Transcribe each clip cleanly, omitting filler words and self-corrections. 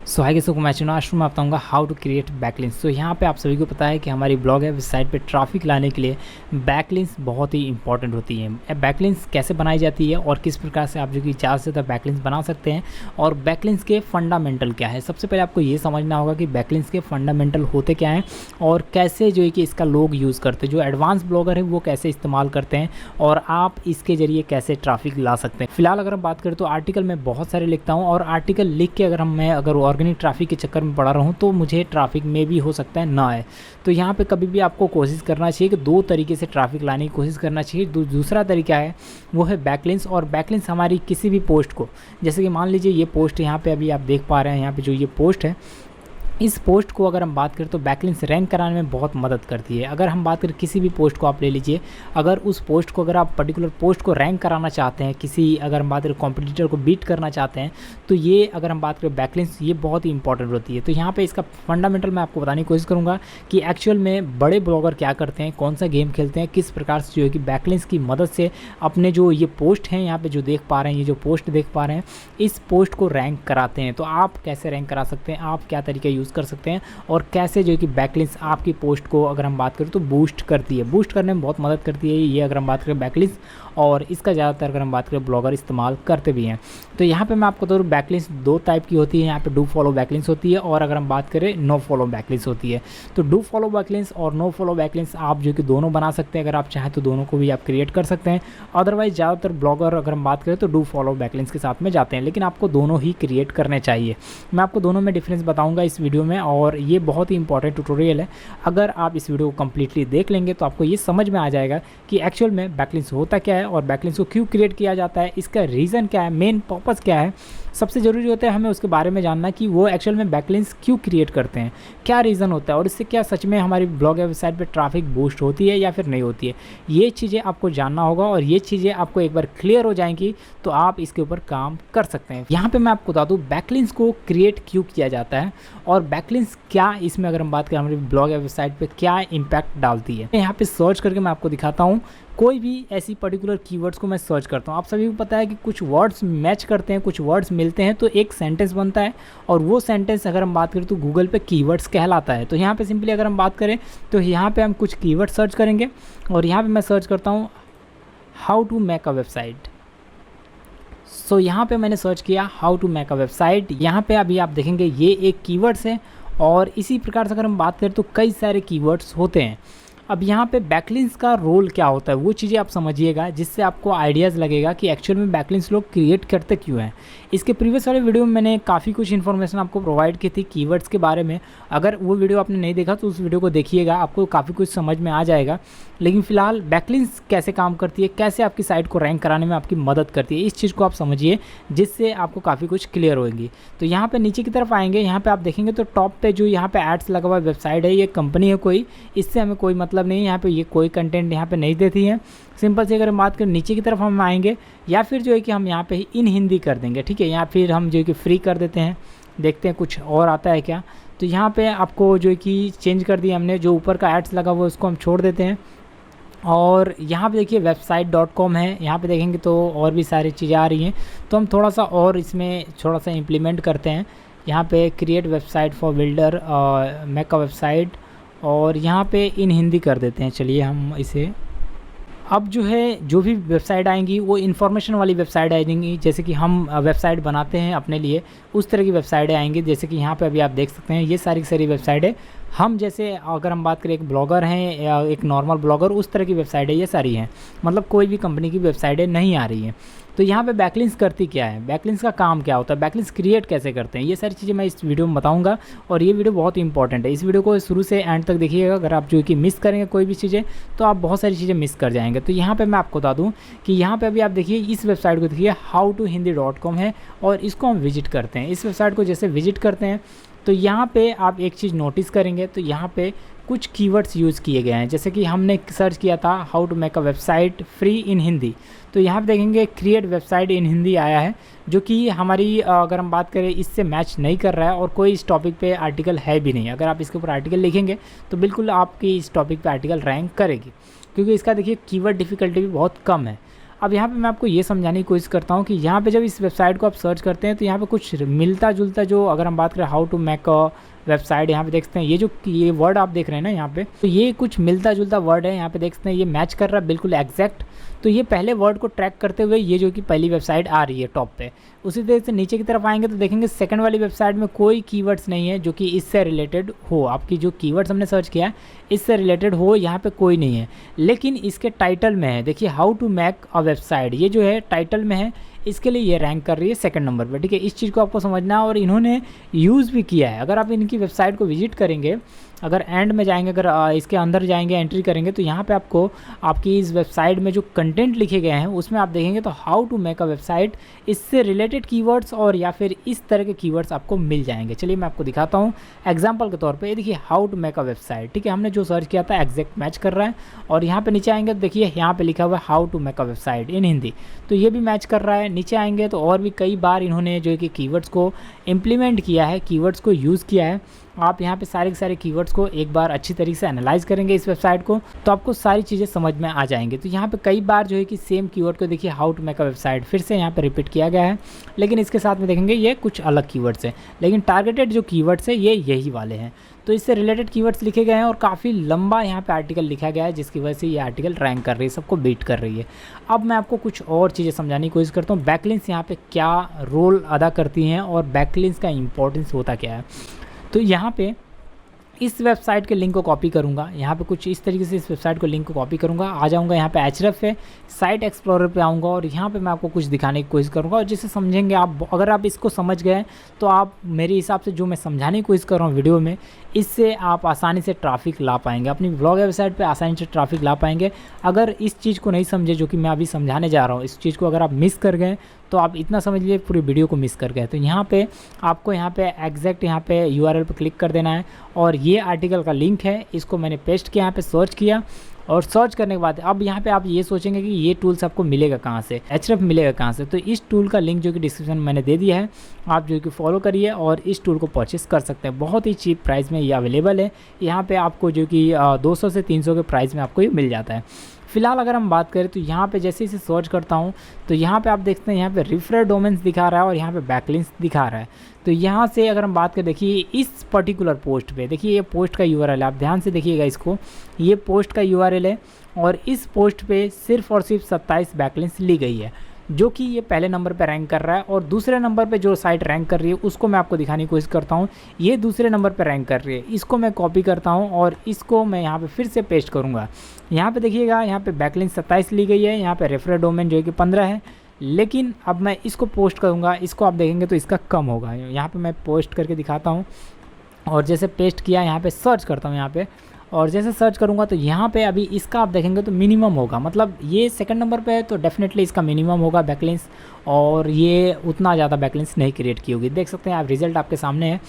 सो hi guys, मैं चुनाव में बताऊंगा हाउ टू क्रिएट बैकलिंक्स। तो यहाँ पे आप सभी को पता है कि हमारी ब्लॉग है वेबसाइट पे ट्रैफिक लाने के लिए बैकलिंक्स बहुत ही इंपॉर्टेंट होती है। बैकलिंक्स कैसे बनाई जाती है और किस प्रकार से आप जो कि ज़्यादा से ज़्यादा बैकलिंक्स बना सकते हैं और बैकलिंक्स के फंडामेंटल क्या है। सबसे पहले आपको ये समझना होगा कि बैकलिंक्स के फंडामेंटल होते क्या हैं और कैसे जो है कि इसका लोग यूज़ करते हैं, जो एडवांस ब्लॉगर है वो कैसे इस्तेमाल करते हैं और आप इसके ज़रिए कैसे ट्रैफिक ला सकते हैं। फिलहाल अगर हम बात करें तो आर्टिकल मैं बहुत सारे लिखता हूँ और आर्टिकल लिख के अगर ऑर्गेनिक ट्रैफिक के चक्कर में पड़ा रहूँ तो मुझे ट्रैफिक में भी हो सकता है ना आए। तो यहाँ पे कभी भी आपको कोशिश करना चाहिए कि दो तरीके से ट्रैफिक लाने की कोशिश करना चाहिए। दूसरा तरीका है वो है बैकलिंक्स। और बैकलिंक्स हमारी किसी भी पोस्ट को, जैसे कि मान लीजिए ये पोस्ट यहाँ पे अभी आप देख पा रहे हैं, यहाँ पे जो ये पोस्ट है, इस पोस्ट को अगर हम बात करें तो बैकलिंक्स रैंक कराने में बहुत मदद करती है। अगर हम बात करें किसी भी पोस्ट को आप ले लीजिए, अगर उस पोस्ट को, अगर आप पर्टिकुलर पोस्ट को रैंक कराना चाहते हैं, किसी अगर हम बात करें कॉम्पिटिटर को बीट करना चाहते हैं, तो ये अगर हम बात करें बैकलिंक्स, ये बहुत ही इंपॉर्टेंट होती है। तो यहाँ पे इसका फंडामेंटल मैं आपको बताने की कोशिश करूँगा कि एक्चुअल में बड़े ब्लॉगर क्या करते हैं, कौन सा गेम खेलते हैं, किस प्रकार से जो है कि बैकलिंक्स की मदद से अपने जो ये पोस्ट हैं, यहाँ पर जो देख पा रहे हैं, ये जो पोस्ट देख पा रहे हैं, इस पोस्ट को रैंक कराते हैं। तो आप कैसे रैंक करा सकते हैं, आप क्या तरीका यूज़ कर सकते हैं और कैसे जो है कि बैकलिंक्स आपकी पोस्ट को अगर हम बात करें तो बूस्ट करती है, बूस्ट करने में बहुत मदद करती है ये अगर हम बात करें बैकलिंक्स। और इसका ज़्यादातर अगर हम बात करें ब्लॉगर इस्तेमाल करते भी हैं। तो यहाँ पे मैं आपको तो बैकलिंक्स दो टाइप की होती है, यहाँ पे डू फॉलो बैकलिंक्स होती है और अगर हम बात करें नो फॉलो बैकलिंक्स होती है। तो डू फॉलो बैकलिंक्स और नो फॉलो बैकलिंक्स आप जो कि दोनों बना सकते हैं। अगर आप चाहें तो दोनों को भी आप क्रिएट कर सकते हैं। अदरवाइज ज़्यादातर ब्लॉगर अगर हम बात करें तो डू फॉलो बैकलिंक्स के साथ में जाते हैं, लेकिन आपको दोनों ही क्रिएट करने चाहिए। मैं आपको दोनों में डिफरेंस बताऊँगा इस वीडियो में और ये बहुत ही इंपॉर्टेंट ट्यूटोरियल है। अगर आप इस वीडियो को कंप्लीटली देख लेंगे तो आपको ये समझ में आ जाएगा कि एक्चुअल में बैकलिंक्स होता क्या है और बैकलिंक्स को क्यों क्रिएट किया जाता है, इसका रीज़न क्या है, मेन पर्पस क्या है। सबसे ज़रूरी होता है हमें उसके बारे में जानना कि वो एक्चुअल में बैकलिंक्स क्यों क्रिएट करते हैं, क्या रीज़न होता है और इससे क्या सच में हमारी ब्लॉग या वेबसाइट पे ट्रैफिक बूस्ट होती है या फिर नहीं होती है। ये चीज़ें आपको जानना होगा और ये चीज़ें आपको एक बार क्लियर हो जाएंगी तो आप इसके ऊपर काम कर सकते हैं। यहाँ पे मैं आपको बता दूँ बैकलिंक्स को क्रिएट क्यों किया जाता है और बैकलिंक्स क्या इसमें अगर हम बात करें हमारी ब्लॉग या वेबसाइट पे क्या इम्पैक्ट डालती है। यहाँ पे सर्च करके मैं आपको दिखाता हूँ। कोई भी ऐसी पर्टिकुलर कीवर्ड्स को मैं सर्च करता हूँ, आप सभी को पता है कि कुछ वर्ड्स मैच करते हैं, कुछ वर्ड्स मिलते हैं तो एक सेंटेंस बनता है और वो सेंटेंस अगर हम बात करें तो गूगल पे कीवर्ड्स कहलाता है। तो यहाँ पे सिंपली अगर हम बात करें तो यहाँ पे हम कुछ कीवर्ड सर्च करेंगे और यहाँ पे मैं सर्च करता हूँ how to make a website. So यहाँ पे मैंने सर्च किया how to make a website. यहाँ पे अभी आप देखेंगे ये एक कीवर्ड्स है और इसी प्रकार से अगर हम बात करें तो कई सारे कीवर्ड्स होते हैं। अब यहाँ पे बैकलिंक्स का रोल क्या होता है वो चीज़ें आप समझिएगा, जिससे आपको आइडियाज़ लगेगा कि एक्चुअल में बैकलिंक्स लोग क्रिएट करते क्यों हैं। इसके प्रीवियस वाले वीडियो में मैंने काफ़ी कुछ इन्फॉर्मेशन आपको प्रोवाइड की थी कीवर्ड्स के बारे में। अगर वो वीडियो आपने नहीं देखा तो उस वीडियो को देखिएगा, आपको काफ़ी कुछ समझ में आ जाएगा। लेकिन फ़िलहाल बैकलिंक्स कैसे काम करती है, कैसे आपकी साइट को रैंक कराने में आपकी मदद करती है, इस चीज़ को आप समझिए, जिससे आपको काफ़ी कुछ क्लियर होगी। तो यहाँ पे नीचे की तरफ आएंगे, यहाँ पे आप देखेंगे तो टॉप पे जो यहाँ पे एड्स लगा हुआ वेबसाइट है, ये कंपनी है कोई, इससे हमें कोई मतलब नहीं है। यहाँ पे ये कोई कंटेंट यहाँ पे नहीं देती है। सिंपल से अगर हम बात करें नीचे की तरफ हम आएंगे या फिर जो है कि हम यहाँ पे इन हिंदी कर देंगे, ठीक है, या फिर हम जो है कि फ्री कर देते हैं, देखते हैं कुछ और आता है क्या। तो यहाँ पे आपको जो है कि चेंज कर दिया हमने, जो ऊपर का एड्स लगा हुआ उसको हम छोड़ देते हैं। और यहाँ पे देखिए website.com है, यहाँ पे देखेंगे तो और भी सारी चीज़ें आ रही हैं। तो हम थोड़ा सा और इसमें थोड़ा सा इम्प्लीमेंट करते हैं। यहाँ पे create website for builder, make a website, और यहाँ पे इन हिंदी कर देते हैं। चलिए हम इसे, अब जो है जो भी वेबसाइट आएंगी वो इन्फॉर्मेशन वाली वेबसाइट आएंगी, जैसे कि हम वेबसाइट बनाते हैं अपने लिए उस तरह की वेबसाइटें आएंगी। जैसे कि यहाँ पे अभी आप देख सकते हैं ये सारी की सारी वेबसाइटें, हम जैसे अगर हम बात करें एक ब्लॉगर हैं या एक नॉर्मल ब्लॉगर, उस तरह की वेबसाइटें ये सारी हैं, मतलब कोई भी कंपनी की वेबसाइटें नहीं आ रही हैं। तो यहाँ पे बैकलिंक्स करती क्या है, बैकलिंक्स का काम क्या होता है, बैकलिंक्स क्रिएट कैसे करते हैं, ये सारी चीज़ें मैं इस वीडियो में बताऊंगा। और ये वीडियो बहुत ही इंपॉर्टेंट है, इस वीडियो को शुरू से एंड तक देखिएगा। अगर आप जो कि मिस करेंगे कोई भी चीज़ें तो आप बहुत सारी चीज़ें मिस कर जाएंगे। तो यहाँ पर मैं आपको बता दूँ कि यहाँ पर अभी आप देखिए इस वेबसाइट को देखिए howtohindi.com है और इसको हम विजिट करते हैं। इस वेबसाइट को जैसे विजिट करते हैं तो यहाँ पे आप एक चीज़ नोटिस करेंगे, तो यहाँ पे कुछ कीवर्ड्स यूज़ किए गए हैं। जैसे कि हमने सर्च किया था how to make a website free in Hindi, तो यहाँ पे देखेंगे क्रिएट वेबसाइट इन हिंदी आया है, जो कि हमारी अगर हम बात करें इससे मैच नहीं कर रहा है और कोई इस टॉपिक पे आर्टिकल है भी नहीं। अगर आप इसके ऊपर आर्टिकल लिखेंगे तो बिल्कुल आपकी इस टॉपिक पे आर्टिकल रैंक करेगी, क्योंकि इसका देखिए कीवर्ड डिफ़िकल्टी भी बहुत कम है। अब यहाँ पे मैं आपको ये समझाने की कोशिश करता हूँ कि यहाँ पे जब इस वेबसाइट को आप सर्च करते हैं तो यहाँ पे कुछ मिलता जुलता, जो अगर हम बात करें how to make a website, यहाँ पे देख सकते हैं ये वर्ड आप देख रहे हैं ना यहाँ पे, तो ये कुछ मिलता जुलता वर्ड है। यहाँ पे देख सकते हैं ये मैच कर रहा है बिल्कुल एग्जैक्ट। तो ये पहले वर्ड को ट्रैक करते हुए ये जो कि पहली वेबसाइट आ रही है टॉप पे। उसी तरह से नीचे की तरफ आएंगे तो देखेंगे सेकंड वाली वेबसाइट में कोई कीवर्ड्स नहीं है जो कि इससे रिलेटेड हो। आपकी जो कीवर्ड्स हमने सर्च किया है इससे रिलेटेड हो, यहाँ पे कोई नहीं है। लेकिन इसके टाइटल में है, देखिए how to make a website, ये जो है टाइटल में है, इसके लिए ये रैंक कर रही है सेकंड नंबर पर। ठीक है, इस चीज़ को आपको समझना है और इन्होंने यूज़ भी किया है। अगर आप इनकी वेबसाइट को विजिट करेंगे, अगर एंड में जाएंगे, अगर इसके अंदर जाएंगे, एंट्री करेंगे, तो यहाँ पे आपको आपकी इस वेबसाइट में जो कंटेंट लिखे गए हैं उसमें आप देखेंगे तो how to make a website, इससे रिलेटेड कीवर्ड्स और या फिर इस तरह के कीवर्ड्स आपको मिल जाएंगे। चलिए मैं आपको दिखाता हूँ एग्जाम्पल के तौर पर। ये देखिए how to make a website, ठीक है, हमने जो सर्च किया था एग्जैक्ट मैच कर रहा है। और यहाँ पे नीचे आएंगे तो देखिए यहाँ पे लिखा हुआ है how to make a website in Hindi, तो ये भी मैच कर रहा है। नीचे आएंगे तो और भी कई बार इन्होंने जो है कि कीवर्ड्स को इम्प्लीमेंट किया है, कीवर्ड्स को यूज़ किया है। आप यहाँ पे सारे के सारे कीवर्ड्स को एक बार अच्छी तरीके से एनालाइज करेंगे इस वेबसाइट को, तो आपको सारी चीज़ें समझ में आ जाएंगे। तो यहाँ पे कई बार जो है कि सेम कीवर्ड को देखिए how to make a website फिर से यहाँ पे रिपीट किया गया है, लेकिन इसके साथ में देखेंगे ये कुछ अलग कीवर्ड्स हैं, लेकिन टारगेटेड जो कीवर्ड्स है ये यही वाले हैं। तो इससे रिलेटेड कीवर्ड्स लिखे गए हैं और काफ़ी लंबा यहाँ पे आर्टिकल लिखा गया है, जिसकी वजह से ये आर्टिकल रैंक कर रही है, सबको बीट कर रही है। अब मैं आपको कुछ और चीज़ें समझाने की कोशिश करता हूँ, बैकलिंक्स यहाँ पे क्या रोल अदा करती हैं और बैकलिंक्स का इंपॉर्टेंस होता क्या है। तो यहाँ पे इस वेबसाइट के लिंक को कॉपी करूँगा, यहाँ पे कुछ इस तरीके से इस वेबसाइट को लिंक को कॉपी करूँगा, आ जाऊँगा यहाँ पे href है, साइट एक्सप्लोरर पे आऊँगा और यहाँ पे मैं आपको कुछ दिखाने की कोशिश करूँगा। और जिससे समझेंगे आप, अगर आप इसको समझ गए तो आप मेरे हिसाब से जो मैं समझाने की कोशिश कर रहा हूँ वीडियो में, इससे आप आसानी से ट्रैफिक ला पाएंगे, अपनी ब्लॉग वेबसाइट पे आसानी से ट्रैफिक ला पाएंगे। अगर इस चीज़ को नहीं समझे जो कि मैं अभी समझाने जा रहा हूँ, इस चीज़ को अगर आप मिस कर गए तो आप इतना समझ लीजिए पूरी वीडियो को मिस कर गए। तो यहाँ पे आपको यहाँ पे एग्जैक्ट यहाँ पे URL पर क्लिक कर देना है और ये आर्टिकल का लिंक है, इसको मैंने पेस्ट किया, यहाँ पे सर्च किया और सर्च करने के बाद अब यहाँ पे आप ये सोचेंगे कि ये टूल्स आपको मिलेगा कहाँ से, href मिलेगा कहाँ से। तो इस टूल का लिंक जो कि डिस्क्रिप्शन में मैंने दे दिया है, आप जो कि फॉलो करिए और इस टूल को परचेस कर सकते हैं। बहुत ही चीप प्राइस में ये अवेलेबल है, यहाँ पे आपको जो कि 200 से 300 के प्राइस में आपको ये मिल जाता है। फिलहाल अगर हम बात करें तो यहाँ पे जैसे इसे सर्च करता हूँ तो यहाँ पे आप देखते हैं यहाँ पे रिफर डोमेन्स दिखा रहा है और यहाँ पे बैकलिंक्स दिखा रहा है। तो यहाँ से अगर हम बात करें, देखिए इस पर्टिकुलर पोस्ट पे, देखिए ये पोस्ट का URL है, आप ध्यान से देखिएगा इसको, ये पोस्ट का URL है और इस पोस्ट पे सिर्फ और सिर्फ 27 बैकलिंक्स ली गई है, जो कि ये पहले नंबर पे रैंक कर रहा है। और दूसरे नंबर पे जो साइट रैंक कर रही है उसको मैं आपको दिखाने की कोशिश करता हूँ, ये दूसरे नंबर पे रैंक कर रही है। इसको मैं कॉपी करता हूँ और इसको मैं यहाँ पे फिर से पेस्ट करूँगा। यहाँ पे देखिएगा यहाँ पे बैकलिंक 27 ली गई है, यहाँ पे रेफर डोमेन जो है कि 15 है, लेकिन अब मैं इसको पोस्ट करूँगा, इसको आप देखेंगे तो इसका कम होगा। यहाँ पर मैं पोस्ट करके दिखाता हूँ और जैसे पेस्ट किया यहाँ पर सर्च करता हूँ यहाँ पर, और जैसे सर्च करूँगा तो यहाँ पे अभी इसका आप देखेंगे तो मिनिमम होगा, मतलब ये सेकंड नंबर पे है तो डेफिनेटली इसका मिनिमम होगा बैकलिंक्स, और ये उतना ज़्यादा बैकलिंक्स नहीं क्रिएट की होगी। देख सकते हैं आप, रिजल्ट आपके सामने है।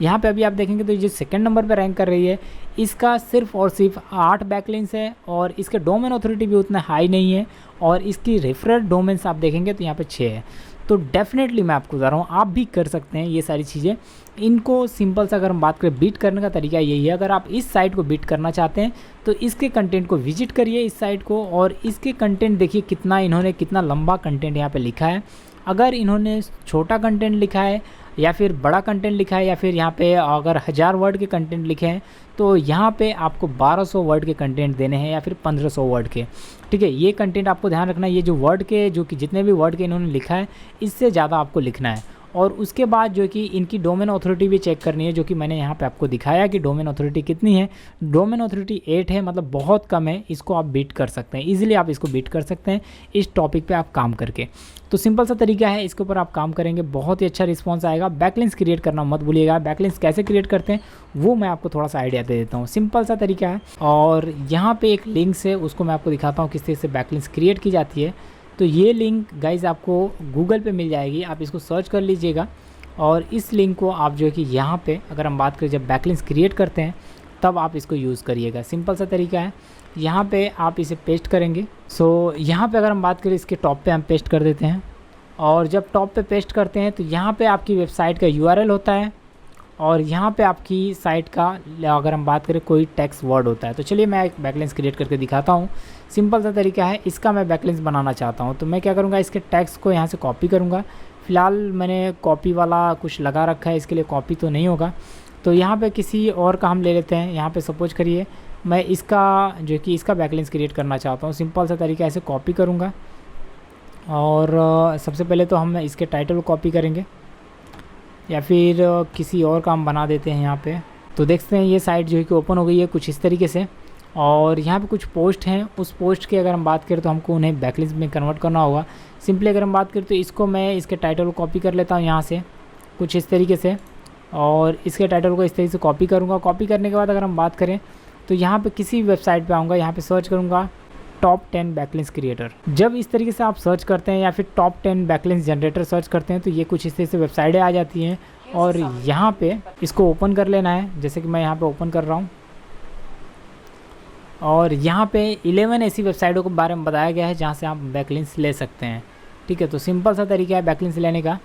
यहाँ पे अभी आप देखेंगे तो ये सेकंड नंबर पे रैंक कर रही है, इसका सिर्फ और सिर्फ 8 बैकलिंक्स है और इसके डोमेन ऑथोरिटी भी उतना हाई नहीं है और इसकी रेफरल डोमेन्स आप देखेंगे तो यहाँ पे 6 है। तो डेफिनेटली मैं आपको बता रहा हूँ आप भी कर सकते हैं ये सारी चीज़ें। इनको सिंपल सा अगर हम बात करें, बीट करने का तरीका यही है। अगर आप इस साइट को बीट करना चाहते हैं तो इसके कंटेंट को विजिट करिए इस साइट को, और इसके कंटेंट देखिए कितना इन्होंने कितना लंबा कंटेंट यहाँ पे लिखा है। अगर इन्होंने छोटा कंटेंट लिखा है या फिर बड़ा कंटेंट लिखा है या फिर यहाँ पे अगर 1000 वर्ड के कंटेंट लिखे हैं तो यहाँ पे आपको 1200 वर्ड के कंटेंट देने हैं या फिर 1500 वर्ड के। ठीक है, ये कंटेंट आपको ध्यान रखना है, ये जो वर्ड के जो कि जितने भी वर्ड के इन्होंने लिखा है इससे ज़्यादा आपको लिखना है। और उसके बाद जो कि इनकी डोमेन ऑथोरिटी भी चेक करनी है, जो कि मैंने यहाँ पे आपको दिखाया कि डोमेन ऑथोरिटी कितनी है। डोमेन ऑथोरिटी 8 है, मतलब बहुत कम है। इसको आप बीट कर सकते हैं, इजीली आप इसको बीट कर सकते हैं इस टॉपिक पे आप काम करके। तो सिंपल सा तरीका है, इसके ऊपर आप काम करेंगे बहुत ही अच्छा रिस्पॉन्स आएगा। बैकलिंक्स क्रिएट करना मत भूलिएगा। बैकलिंक्स कैसे क्रिएट करते हैं वो मैं आपको थोड़ा सा आइडिया दे देता हूँ। सिंपल सा तरीका है, और यहाँ पे एक लिंक्स है उसको मैं आपको दिखाता हूँ किस तरह से बैकलिंक्स क्रिएट की जाती है। तो ये लिंक गाइज आपको गूगल पे मिल जाएगी, आप इसको सर्च कर लीजिएगा और इस लिंक को आप जो है कि यहाँ पे अगर हम बात करें जब बैकलिंक्स क्रिएट करते हैं तब आप इसको यूज़ करिएगा। सिंपल सा तरीका है, यहाँ पे आप इसे पेस्ट करेंगे। सो यहाँ पे अगर हम बात करें इसके टॉप पे हम पेस्ट कर देते हैं, और जब टॉप पे पेस्ट करते हैं तो यहाँ पे आपकी वेबसाइट का URL होता है और यहाँ पे आपकी साइट का अगर हम बात करें कोई टेक्स्ट वर्ड होता है। तो चलिए मैं एक बैकलिंक्स क्रिएट करके दिखाता हूँ। सिंपल सा तरीका है, इसका मैं बैकलिंक्स बनाना चाहता हूँ। तो मैं क्या करूँगा, इसके टेक्स्ट को यहाँ से कॉपी करूँगा। फ़िलहाल मैंने कॉपी वाला कुछ लगा रखा है, इसके लिए कॉपी तो नहीं होगा। तो यहाँ पे किसी और का हम ले लेते हैं। यहाँ पे सपोज करिए मैं इसका जो कि इसका बैकलिंक्स क्रिएट करना चाहता हूँ। सिंपल सा तरीका ऐसे कॉपी करूँगा और सबसे पहले तो हम इसके टाइटल को कॉपी करेंगे या फिर किसी और का हम बना देते हैं यहाँ पे। तो देखते हैं ये साइट जो है कि ओपन हो गई है कुछ इस तरीके से। और यहाँ पे कुछ पोस्ट हैं, उस पोस्ट की अगर हम बात करें तो हमको उन्हें बैकलिंक्स में कन्वर्ट करना होगा। सिंपली अगर हम बात करें तो इसको मैं इसके टाइटल को कॉपी कर लेता हूँ यहाँ से कुछ इस तरीके से, और इसके टाइटल को इस तरीके से कॉपी करूँगा। कॉपी करने के बाद अगर हम बात करें तो यहाँ पे किसी वेबसाइट पे आऊँगा, यहाँ पे सर्च करूँगा टॉप 10 बैकलिंक्स क्रिएटर। जब इस तरीके से आप सर्च करते हैं या फिर टॉप 10 बैकलिंक्स जनरेटर सर्च करते हैं तो ये कुछ इस तरह से वेबसाइटें आ जाती हैं और यहाँ पे इसको ओपन कर लेना है। जैसे कि मैं यहाँ पे ओपन कर रहा हूँ और यहाँ पे 11 ऐसी वेबसाइटों के बारे में बताया गया है जहाँ से आप बैकलिंक्स ले सकते हैं। ठीक है, तो सिंपल सा तरीका है बैकलिंक्स लेने का।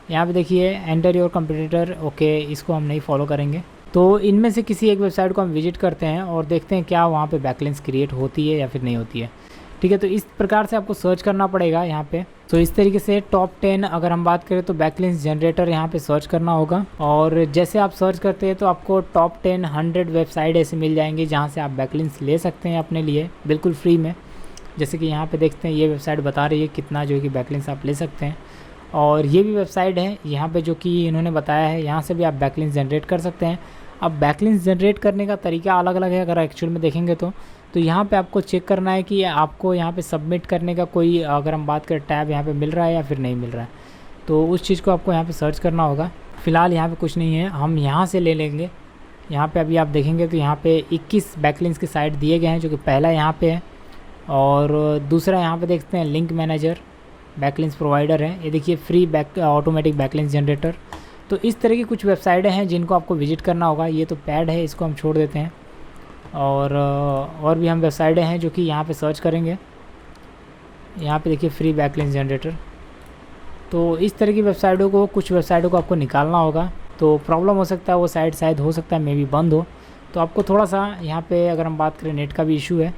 यहाँ पे देखिए एंटर योर कंप्यूटर, ओके, इसको हम नहीं फॉलो करेंगे। तो इनमें से किसी एक वेबसाइट को हम विजिट करते हैं और देखते हैं क्या वहाँ पे बैकलिंक्स क्रिएट होती है या फिर नहीं होती है। ठीक है, तो इस प्रकार से आपको सर्च करना पड़ेगा यहाँ पे। तो इस तरीके से टॉप 10 अगर हम बात करें तो बैकलिंक्स जनरेटर यहाँ पे सर्च करना होगा। और जैसे आप सर्च करते हैं तो आपको टॉप 10 100 वेबसाइट ऐसे मिल जाएंगी जहाँ से आप बैकलिंक्स ले सकते हैं अपने लिए बिल्कुल फ्री में। जैसे कि यहाँ पे देखते हैं ये वेबसाइट बता रही है कितना जो है कि बैकलिंक्स आप ले सकते हैं। और ये भी वेबसाइट है यहाँ पे जो कि इन्होंने बताया है, यहाँ से भी आप बैकलिंक्स जनरेट कर सकते हैं। अब बैकलिंक्स जनरेट करने का तरीका अलग अलग है अगर एक्चुअल में देखेंगे तो यहाँ पे आपको चेक करना है कि आपको यहाँ पे सबमिट करने का कोई अगर हम बात करें टैब यहाँ पे मिल रहा है या फिर नहीं मिल रहा है। तो उस चीज़ को आपको यहाँ पे सर्च करना होगा। फ़िलहाल यहाँ पे कुछ नहीं है, हम यहाँ से ले लेंगे। यहाँ पे अभी आप देखेंगे तो यहाँ पे 21 बैकलिंक्स के साइट दिए गए हैं, जो कि पहला यहाँ पे है और दूसरा यहाँ पे देखते हैं लिंक मैनेजर बैकलिंक्स प्रोवाइडर है। ये देखिए फ्री ऑटोमेटिक बैकलिंक्स जनरेटर। तो इस तरह की कुछ वेबसाइटें हैं जिनको आपको विजिट करना होगा। ये तो पैड है, इसको हम छोड़ देते हैं। और भी हम वेबसाइटें हैं जो कि यहाँ पे सर्च करेंगे। यहाँ पे देखिए फ्री बैकलिंक्स जनरेटर। तो इस तरह की वेबसाइटों को कुछ वेबसाइटों को आपको निकालना होगा। तो प्रॉब्लम हो सकता है वो साइट शायद हो सकता है मे बी बंद हो। तो आपको थोड़ा सा यहाँ पे अगर हम बात करें नेट का भी इशू है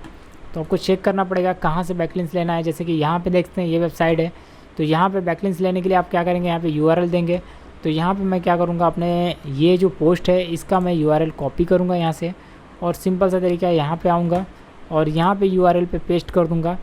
तो आपको चेक करना पड़ेगा कहाँ से बैकलिंक्स लेना है। जैसे कि यहाँ पे देखते हैं ये वेबसाइट है, तो यहाँ पे बैकलिंक्स लेने के लिए आप क्या करेंगे, यहाँ पे URL देंगे। तो यहाँ पे मैं क्या करूँगा, अपने ये जो पोस्ट है इसका मैं URL कॉपी करूँगा यहाँ से और सिंपल सा तरीका है यहाँ पे आऊँगा और यहाँ पे URL पे पेस्ट कर दूँगा।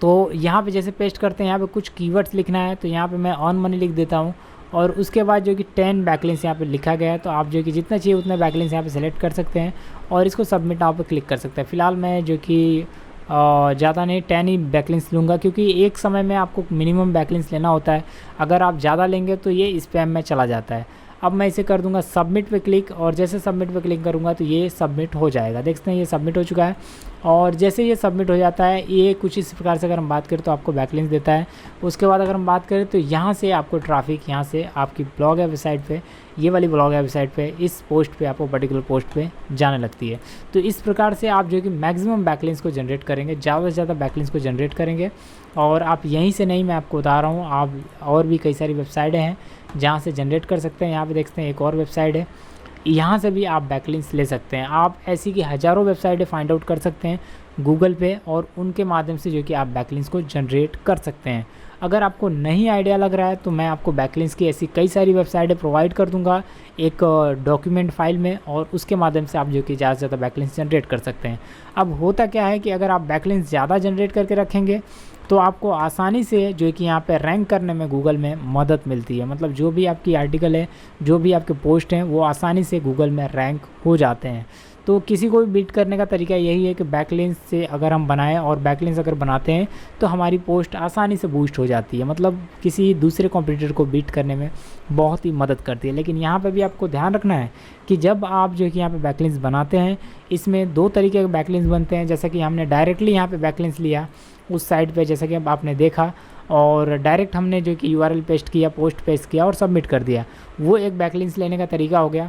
तो यहाँ पे जैसे पेस्ट करते हैं यहाँ पे कुछ कीवर्ड्स लिखना है, तो यहाँ पे मैं अर्न मनी लिख देता हूँ और उसके बाद जो कि 10 बैकलिंक्स यहाँ पे लिखा गया है। तो आप जो कि जितना चाहिए उतने बैकलिंक्स यहाँ पे सेलेक्ट कर सकते हैं और इसको सबमिट नाउ पे क्लिक कर सकते हैं। फ़िलहाल मैं जो कि ज़्यादा नहीं 10 ही बैकलिंक्स लूँगा, क्योंकि एक समय में आपको मिनिमम बैकलिंक्स लेना होता है। अगर आप ज़्यादा लेंगे तो ये स्पैम में चला जाता है। अब मैं इसे कर दूंगा सबमिट पे क्लिक और जैसे सबमिट पे क्लिक करूंगा तो ये सबमिट हो जाएगा। देखते हैं ये सबमिट हो चुका है और जैसे ये सबमिट हो जाता है ये कुछ इस प्रकार से अगर हम बात करें तो आपको बैकलिंक्स देता है। उसके बाद अगर हम बात करें तो यहाँ से आपको ट्रैफिक यहाँ से आपकी ब्लॉग है वेबसाइट पे, ये वाली ब्लॉग है वेबसाइट पे, इस पोस्ट पे आपको पर्टिकुलर पोस्ट पे जाने लगती है। तो इस प्रकार से आप जो कि मैक्सिमम बैकलिंक्स को जनरेट करेंगे, ज़्यादा से ज़्यादा बैकलिंक्स को जनरेट करेंगे। और आप यहीं से नहीं, मैं आपको बता रहा हूँ, आप और भी कई सारी वेबसाइटें हैं जहाँ से जनरेट कर सकते हैं। यहाँ पे देखते हैं एक और वेबसाइट है, यहाँ से भी आप बैकलिंक्स ले सकते हैं। आप ऐसी की हज़ारों वेबसाइटें फाइंड आउट कर सकते हैं गूगल पे और उनके माध्यम से जो कि आप बैकलिंक्स को जनरेट कर सकते हैं। अगर आपको नहीं आइडिया लग रहा है तो मैं आपको बैकलिंक्स की ऐसी कई सारी वेबसाइटें प्रोवाइड कर दूंगा एक डॉक्यूमेंट फाइल में और उसके माध्यम से आप जो कि ज़्यादा से ज़्यादा बैकलिंक्स जनरेट कर सकते हैं। अब होता क्या है कि अगर आप बैकलिंक्स ज़्यादा जनरेट करके रखेंगे तो आपको आसानी से जो कि यहाँ पे रैंक करने में गूगल में मदद मिलती है। मतलब जो भी आपकी आर्टिकल है, जो भी आपके पोस्ट हैं, वो आसानी से गूगल में रैंक हो जाते हैं। तो किसी को भी बीट करने का तरीका यही है कि बैकलिंक्स से अगर हम बनाएं और बैकलिंक्स अगर बनाते हैं तो हमारी पोस्ट आसानी से बूस्ट हो जाती है। मतलब किसी दूसरे कॉम्पिटिटर को बीट करने में बहुत ही मदद करती है। लेकिन यहाँ पे भी आपको ध्यान रखना है कि जब आप जो कि यहाँ पे बैकलिंक्स बनाते हैं, इसमें दो तरीके के बैकलिंक्स बनते हैं। जैसा कि हमने डायरेक्टली यहाँ पे बैकलिंक्स लिया उस साइट पे, जैसा कि अब आपने देखा, और डायरेक्ट हमने जो कि URL पेस्ट किया, पोस्ट पेस्ट किया और सबमिट कर दिया, वो एक बैकलिंक्स लेने का तरीका हो गया।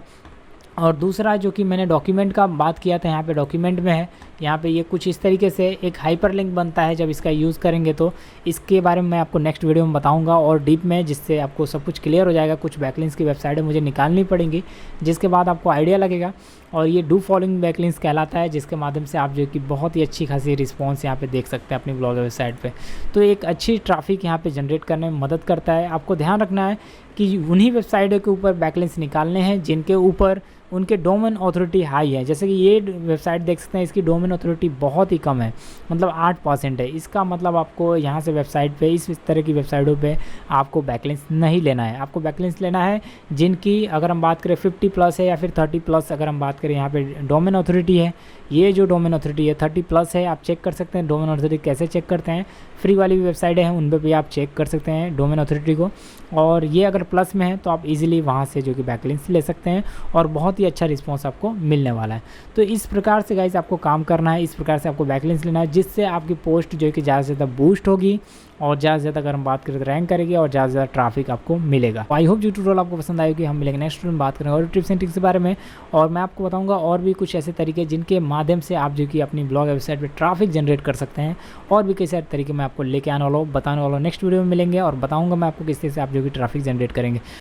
और दूसरा जो कि मैंने डॉक्यूमेंट का बात किया था, यहाँ पे डॉक्यूमेंट में है, यहाँ पे ये कुछ इस तरीके से एक हाइपरलिंक बनता है जब इसका यूज़ करेंगे। तो इसके बारे में मैं आपको नेक्स्ट वीडियो में बताऊंगा और डीप में, जिससे आपको सब कुछ क्लियर हो जाएगा। कुछ बैकलिंक्स की वेबसाइटें मुझे निकालनी पड़ेंगी, जिसके बाद आपको आइडिया लगेगा। और ये डू फॉलोइंग बैकलिंक्स कहलाता है, जिसके माध्यम से आप जो कि बहुत ही अच्छी खासी रिस्पॉन्स यहाँ पे देख सकते हैं अपनी ब्लॉग वेबसाइट पे। तो एक अच्छी ट्रैफिक यहाँ पे जनरेट करने में मदद करता है। आपको ध्यान रखना है कि उन्हीं वेबसाइटों के ऊपर बैकलिंक्स निकालने हैं जिनके ऊपर उनके डोमेन अथॉरिटी हाई है। जैसे कि ये वेबसाइट देख सकते हैं, इसकी डोमेन अथॉरिटी बहुत ही कम है, मतलब 8% है। इसका मतलब आपको यहाँ से वेबसाइट पे, इस तरह की वेबसाइटों पे आपको बैकलिंक्स नहीं लेना है। आपको बैकलिंक्स लेना है जिनकी, अगर हम बात करें 50+ है या फिर 30+, अगर हम बात करें यहाँ पे डोमेन अथॉरिटी है, ये जो डोमेन अथॉरिटी है 30+ है। आप चेक कर सकते हैं डोमेन अथॉरिटी कैसे चेक करते हैं। फ्री वाली वेबसाइटें हैं उन पर भी आप चेक कर सकते हैं डोमेन अथॉरिटी को। और ये अगर प्लस में है तो आप इजीली वहाँ से जो कि बैकलिंक्स ले सकते हैं और बहुत ही अच्छा रिस्पॉन्स आपको मिलने वाला है। तो इस प्रकार से गाइस आपको काम करना है, इस प्रकार से आपको बैकलिंक्स लेना है, जिससे आपकी पोस्ट जो कि ज़्यादा से ज़्यादा बूस्ट होगी और ज़्यादा से ज़्यादा, अगर हम बात करें तो रैंक करेगी और ज़्यादा से ज़्यादा ट्रैफिक आपको मिलेगा। आई होप जो ट्यूटोरियल आपको पसंद आएगी। हम मिलेंगे नेक्स्ट वीडियो में, बात करेंगे और टिप्स एंड ट्रिक्स के बारे में। और मैं आपको बताऊंगा और भी कुछ ऐसे तरीके जिनके माध्यम से आप जो कि अपनी ब्लॉग वेबसाइट पे ट्रैफिक जनरेट कर सकते हैं। और भी कई सारे तरीके मैं आपको लेके आने वाला हूँ, बताने वाला हूँ। नेक्स्ट वीडियो में मिलेंगे और बताऊँगा मैं आपको किस तरह से आप जो कि ट्रैफिक जनरेट करेंगे।